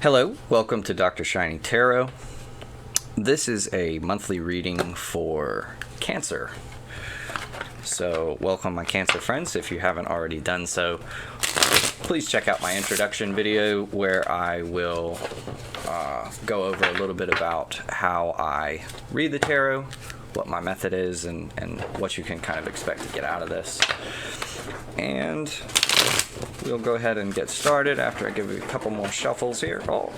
Hello, welcome to DrShiny Tarot. This is a monthly reading for Cancer. So welcome my Cancer friends. If you haven't already done so, please check out my introduction video where I will go over a little bit about how I read the tarot, what my method is, and what you can kind of expect to get out of this. And we'll go ahead and get started after I give you a couple more shuffles here. Oh,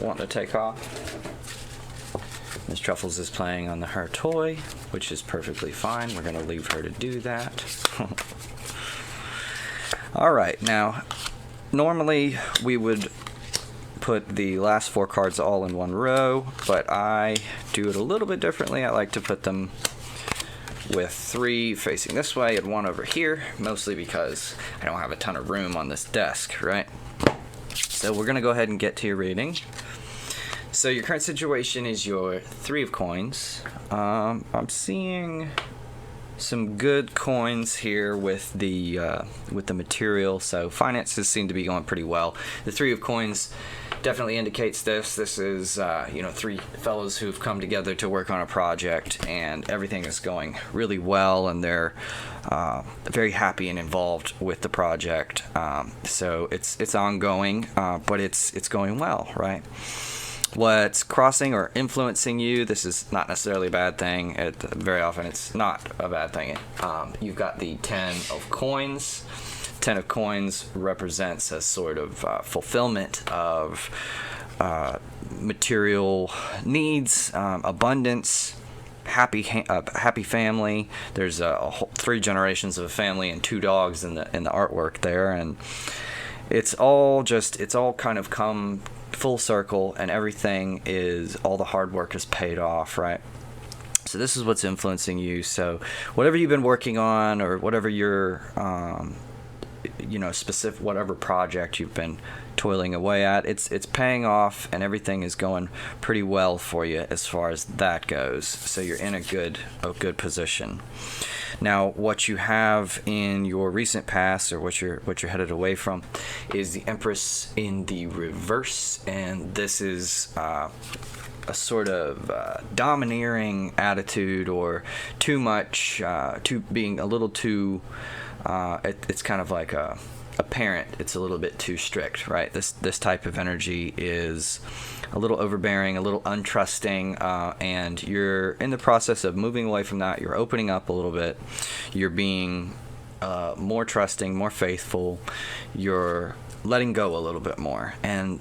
wanting to take off. Miss Truffles is playing on her toy, which is perfectly fine. We're going to leave her to do that. Alright, now, normally we would put the last four cards all in one row, but I do it a little bit differently. I like to put them with three facing this way and one over here, mostly because I don't have a ton of room on this desk, right? So we're going to go ahead and get to your reading. So your current situation is your Three of Coins. I'm seeing some good coins here with the material, so finances seem to be going pretty well. The Three of Coins definitely indicates this. This is three fellows who've come together to work on a project, and everything is going really well, and they're very happy and involved with the project. So it's ongoing, but it's going well, right? What's crossing or influencing you, this is not necessarily a bad thing. Very often it's not a bad thing. You've got the Ten of Coins. Ten of Coins represents a sort of fulfillment of material needs, abundance, happy family. There's a whole 3 generations of a family and 2 dogs in the artwork there, and it's all kind of come full circle, and all the hard work is paid off, right? So this is what's influencing you. So whatever you've been working on, or whatever your specific, whatever project you've been toiling away at, it's paying off, and everything is going pretty well for you as far as that goes. So you're in a good position. Now, what you have in your recent past, or what you're headed away from, is the Empress in the reverse, and this is a sort of domineering attitude, or too much, being a little too. It's kind of like a parent. It's a little bit too strict, right? This type of energy is a little overbearing, a little untrusting, and you're in the process of moving away from that. You're opening up a little bit. You're being more trusting, more faithful. You're letting go a little bit more, and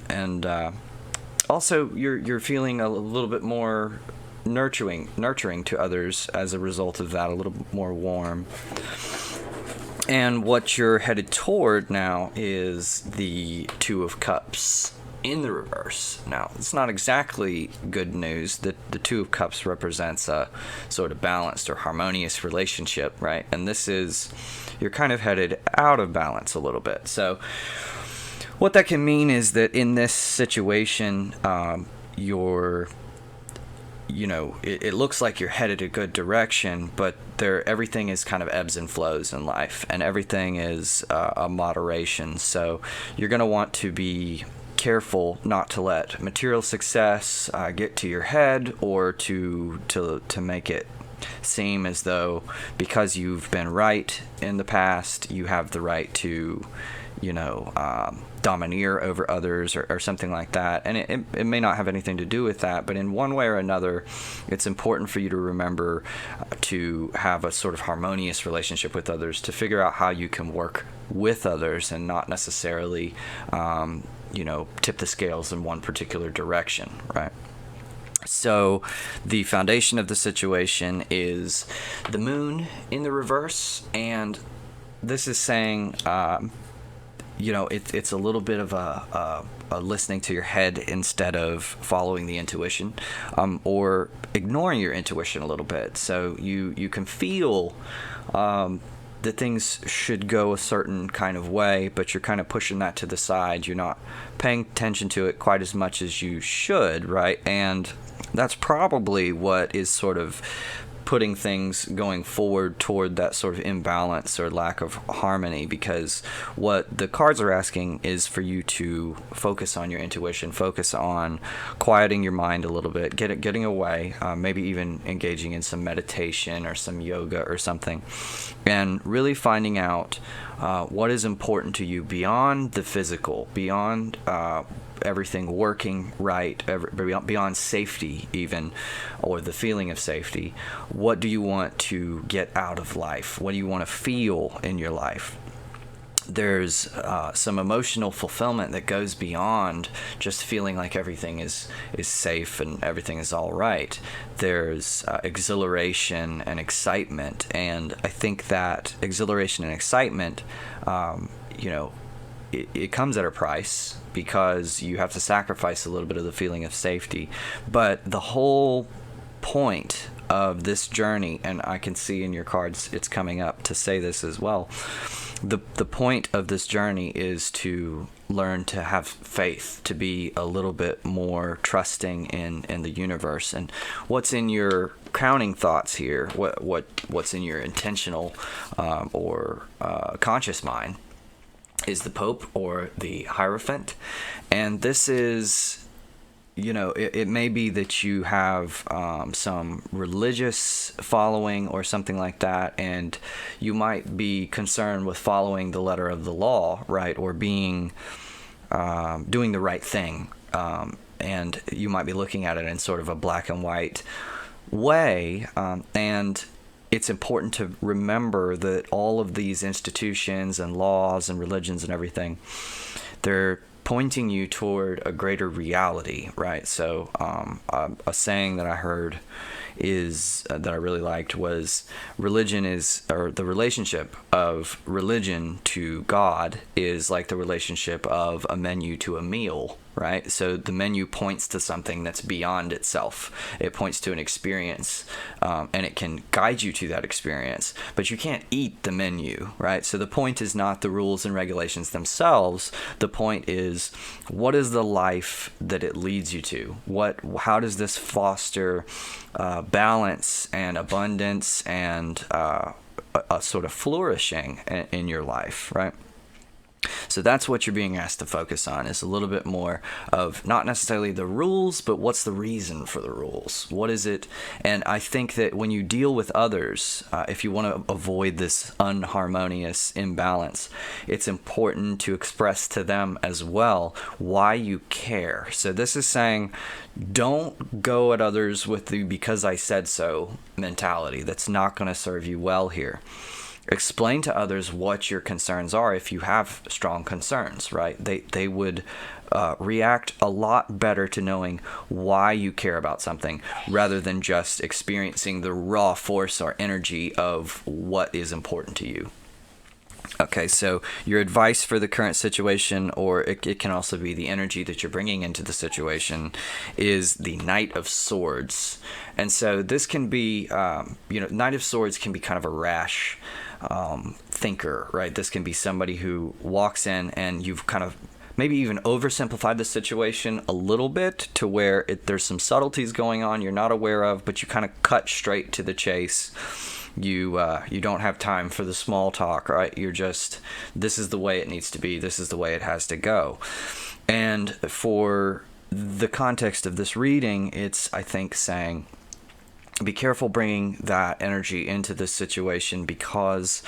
also you're feeling a little bit more nurturing to others as a result of that. A little more warm. And what you're headed toward now is the Two of Cups in the reverse. Now, it's not exactly good news. The Two of Cups represents a sort of balanced or harmonious relationship, right? And you're kind of headed out of balance a little bit. So what that can mean is that in this situation, it looks like you're headed a good direction, but everything is kind of ebbs and flows in life, and everything is a moderation. So you're going to want to be careful not to let material success get to your head, or to make it seem as though because you've been right in the past, you have the right to domineer over others, or something like that. And it may not have anything to do with that, but in one way or another, it's important for you to remember to have a sort of harmonious relationship with others, to figure out how you can work with others and not necessarily tip the scales in one particular direction, right? So the foundation of the situation is the Moon in the reverse, and this is saying it's a little bit of a listening to your head instead of following the intuition, or ignoring your intuition a little bit. So you can feel that things should go a certain kind of way, but you're kind of pushing that to the side. You're not paying attention to it quite as much as you should, right? And that's probably what is sort of putting things going forward toward that sort of imbalance or lack of harmony, because what the cards are asking is for you to focus on your intuition, focus on quieting your mind a little bit, getting away, maybe even engaging in some meditation or some yoga or something, and really finding out what is important to you beyond the physical, beyond everything working right, beyond safety even, or the feeling of safety. What do you want to get out of life? What do you want to feel in your life? There's some emotional fulfillment that goes beyond just feeling like everything is safe and everything is all right. There's exhilaration and excitement, and I think that exhilaration and excitement, it comes at a price, because you have to sacrifice a little bit of the feeling of safety. But the whole point of this journey, and I can see in your cards it's coming up to say this as well, the point of this journey is to learn to have faith, to be a little bit more trusting in the universe. And what's in your crowning thoughts here, what's in your intentional or conscious mind, is the Pope or the Hierophant. And this is, it may be that you have some religious following or something like that, and you might be concerned with following the letter of the law, right, or being doing the right thing, and you might be looking at it in sort of a black and white way, and it's important to remember that all of these institutions and laws and religions and everything, they're pointing you toward a greater reality, right? So a saying that I heard is that I really liked was, religion is, or the relationship of religion to God is like the relationship of a menu to a meal, right? So the menu points to something that's beyond itself. It points to an experience, and it can guide you to that experience, but you can't eat the menu, right? So the point is not the rules and regulations themselves. The point is, what is the life that it leads you to? How does this foster balance and abundance and a sort of flourishing in your life, right? So that's what you're being asked to focus on, is a little bit more of not necessarily the rules, but what's the reason for the rules? What is it? And I think that when you deal with others, if you want to avoid this unharmonious imbalance, it's important to express to them as well why you care. So this is saying, don't go at others with the because I said so mentality. That's not going to serve you well here. Explain to others what your concerns are if you have strong concerns, right? They would react a lot better to knowing why you care about something rather than just experiencing the raw force or energy of what is important to you. Okay, so your advice for the current situation, or it can also be the energy that you're bringing into the situation, is the Knight of Swords. And so this can be, Knight of Swords can be kind of a rash thinker, right? This can be somebody who walks in and you've kind of maybe even oversimplified the situation a little bit to where there's some subtleties going on you're not aware of, but you kind of cut straight to the chase. You don't have time for the small talk, right? You're just, this is the way it needs to be. This is the way it has to go. And for the context of this reading, it's, I think, saying, be careful bringing that energy into this situation, because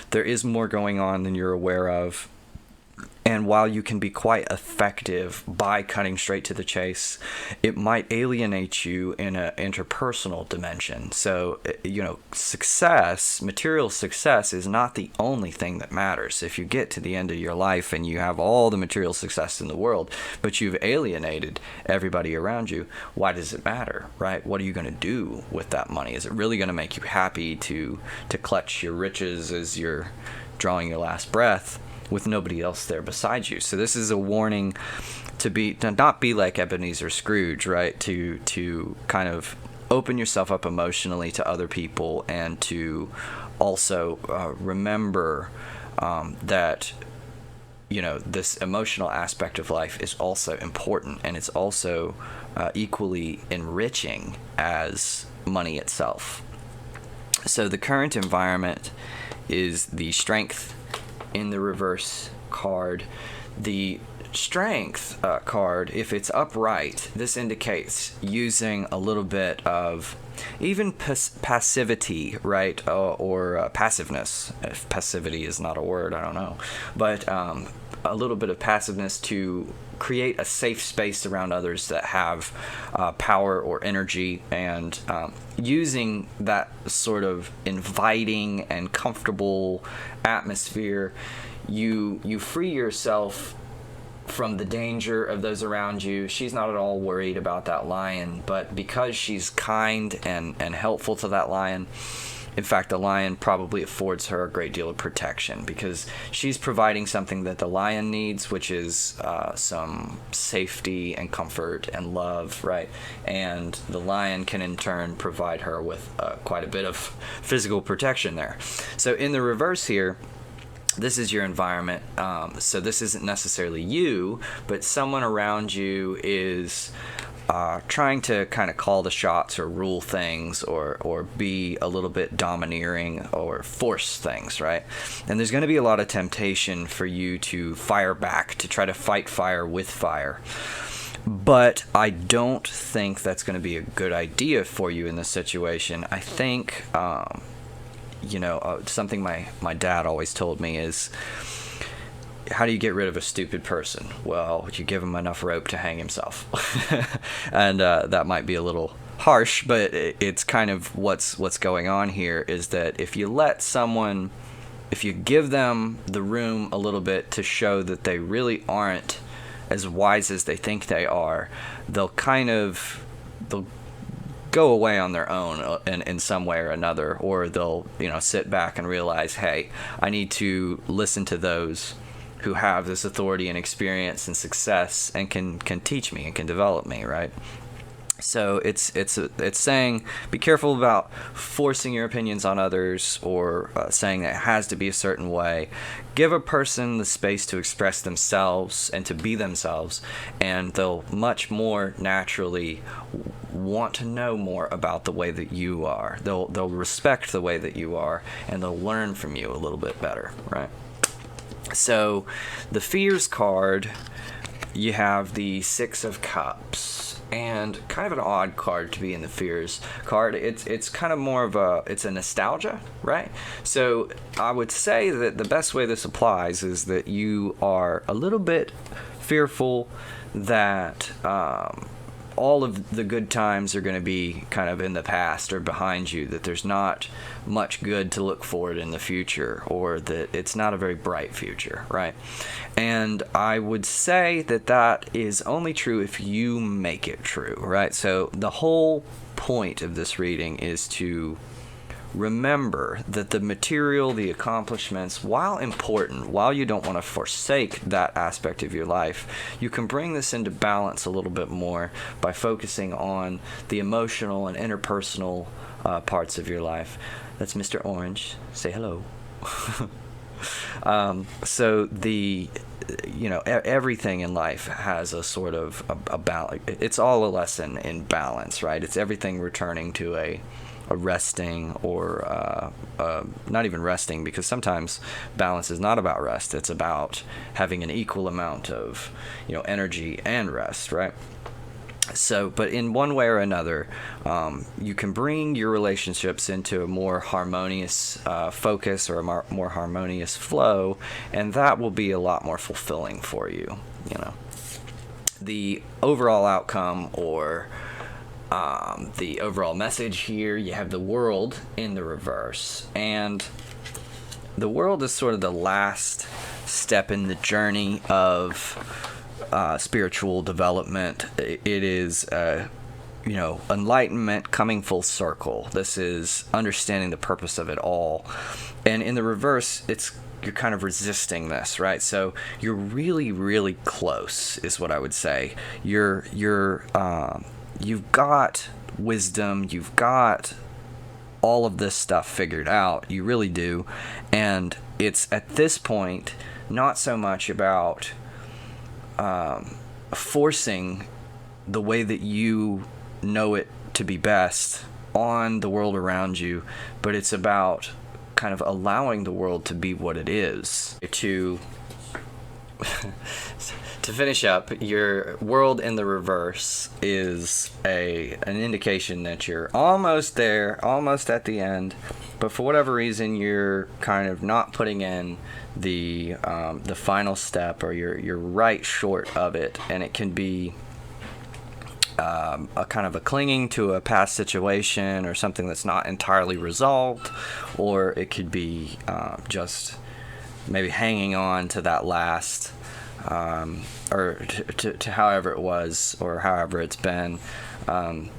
there is more going on than you're aware of. And while you can be quite effective by cutting straight to the chase, it might alienate you in an interpersonal dimension. So, success, material success, is not the only thing that matters. If you get to the end of your life and you have all the material success in the world, but you've alienated everybody around you, why does it matter, right? What are you going to do with that money? Is it really going to make you happy to clutch your riches as you're drawing your last breath with nobody else there beside you? So this is a warning to not be like Ebenezer Scrooge, right? To kind of open yourself up emotionally to other people, and to also remember that this emotional aspect of life is also important, and it's also equally enriching as money itself. So the current environment is the Strength in the reverse card. The Strength card, if it's upright, this indicates using a little bit of even passivity, right, or passiveness. If passivity is not a word, I don't know, but a little bit of passiveness to create a safe space around others that have power or energy, and using that sort of inviting and comfortable atmosphere, you free yourself from the danger of those around you. She's not at all worried about that lion, but because she's kind and helpful to that lion, in fact, the lion probably affords her a great deal of protection, because she's providing something that the lion needs, which is some safety and comfort and love, right? And the lion can in turn provide her with quite a bit of physical protection there. So in the reverse here, this is your environment. So this isn't necessarily you, but someone around you is trying to kind of call the shots or rule things, or be a little bit domineering or force things, right? And there's going to be a lot of temptation for you to fire back, to try to fight fire with fire. But I don't think that's going to be a good idea for you in this situation. I think something my dad always told me is, how do you get rid of a stupid person? Well, you give him enough rope to hang himself. And that might be a little harsh, but it's kind of what's going on here, is that if you give them the room a little bit to show that they really aren't as wise as they think they are, they'll go away on their own in some way or another, or they'll sit back and realize, hey, I need to listen to those who have this authority and experience and success and can teach me and can develop me, right? So it's saying, be careful about forcing your opinions on others, or saying that it has to be a certain way. Give a person the space to express themselves and to be themselves, and they'll much more naturally want to know more about the way that you are. They'll respect the way that you are, and they'll learn from you a little bit better, right? So the Fears card, you have the Six of Cups, and kind of an odd card to be in the Fears card. It's kind of more of it's a nostalgia, right? So I would say that the best way this applies is that you are a little bit fearful that all of the good times are going to be kind of in the past or behind you, that there's not much good to look forward in the future, or that it's not a very bright future, right? And I would say that is only true if you make it true, right? So the whole point of this reading is to remember that the material, the accomplishments, while important, while you don't want to forsake that aspect of your life, you can bring this into balance a little bit more by focusing on the emotional and interpersonal parts of your life. That's Mr. Orange. Say hello. So everything in life has a sort of a balance. It's all a lesson in balance, right? It's everything returning to a resting, or not even resting, because sometimes balance is not about rest. It's about having an equal amount of energy and rest, right? So, but in one way or another, you can bring your relationships into a more harmonious focus, or a more harmonious flow, and that will be a lot more fulfilling for you. The overall outcome, or the overall message here, you have the World in the reverse, and the World is sort of the last step in the journey of spiritual development. It is enlightenment coming full circle. This is understanding the purpose of it all, and in the reverse, you're kind of resisting this, right? So you're really, really close, is what I would say. You've got wisdom, you've got all of this stuff figured out, you really do, and it's at this point not so much about forcing the way that you know it to be best on the world around you, but it's about kind of allowing the world to be what it is. To finish up, your world in the reverse is an indication that you're almost there, almost at the end, but for whatever reason you're kind of not putting in the final step, or you're right short of it, and it can be a kind of a clinging to a past situation or something that's not entirely resolved, or it could be just maybe hanging on to that last or to however it was or however it's been,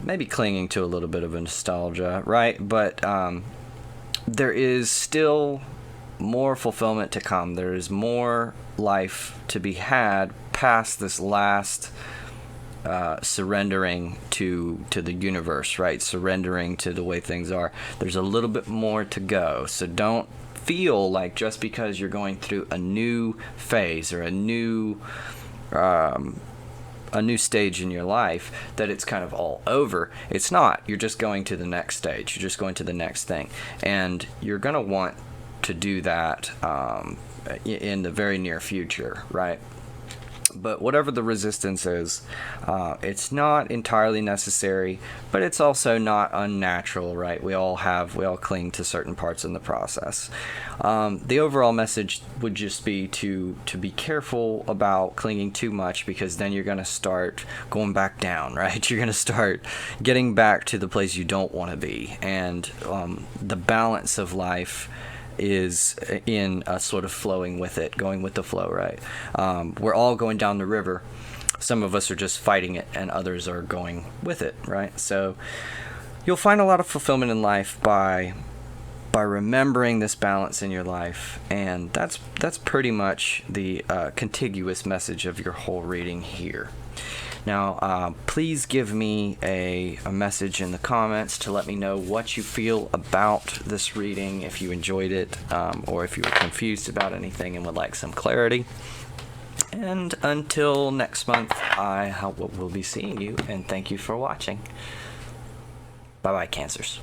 maybe clinging to a little bit of a nostalgia, right? But there is still more fulfillment to come. There is more life to be had past this last surrendering to the universe, right? Surrendering to the way things are. There's a little bit more to go. So don't feel like just because you're going through a new phase or a new stage in your life that it's kind of all over. It's not. You're just going to the next stage. You're just going to the next thing. And you're going to want to do that in the very near future, right? But whatever the resistance is, it's not entirely necessary, but it's also not unnatural, right? We all cling to certain parts in the process. The overall message would just be to be careful about clinging too much, because then you're going to start going back down, right? You're going to start getting back to the place you don't want to be. And the balance of life is in a sort of flowing with it, going with the flow, right? We're all going down the river. Some of us are just fighting it, and others are going with it, right? So you'll find a lot of fulfillment in life by remembering this balance in your life, and that's pretty much the contiguous message of your whole reading here. Now, please give me a message in the comments to let me know what you feel about this reading, if you enjoyed it, or if you were confused about anything and would like some clarity. And until next month, I will be seeing you, and thank you for watching. Bye-bye, Cancers.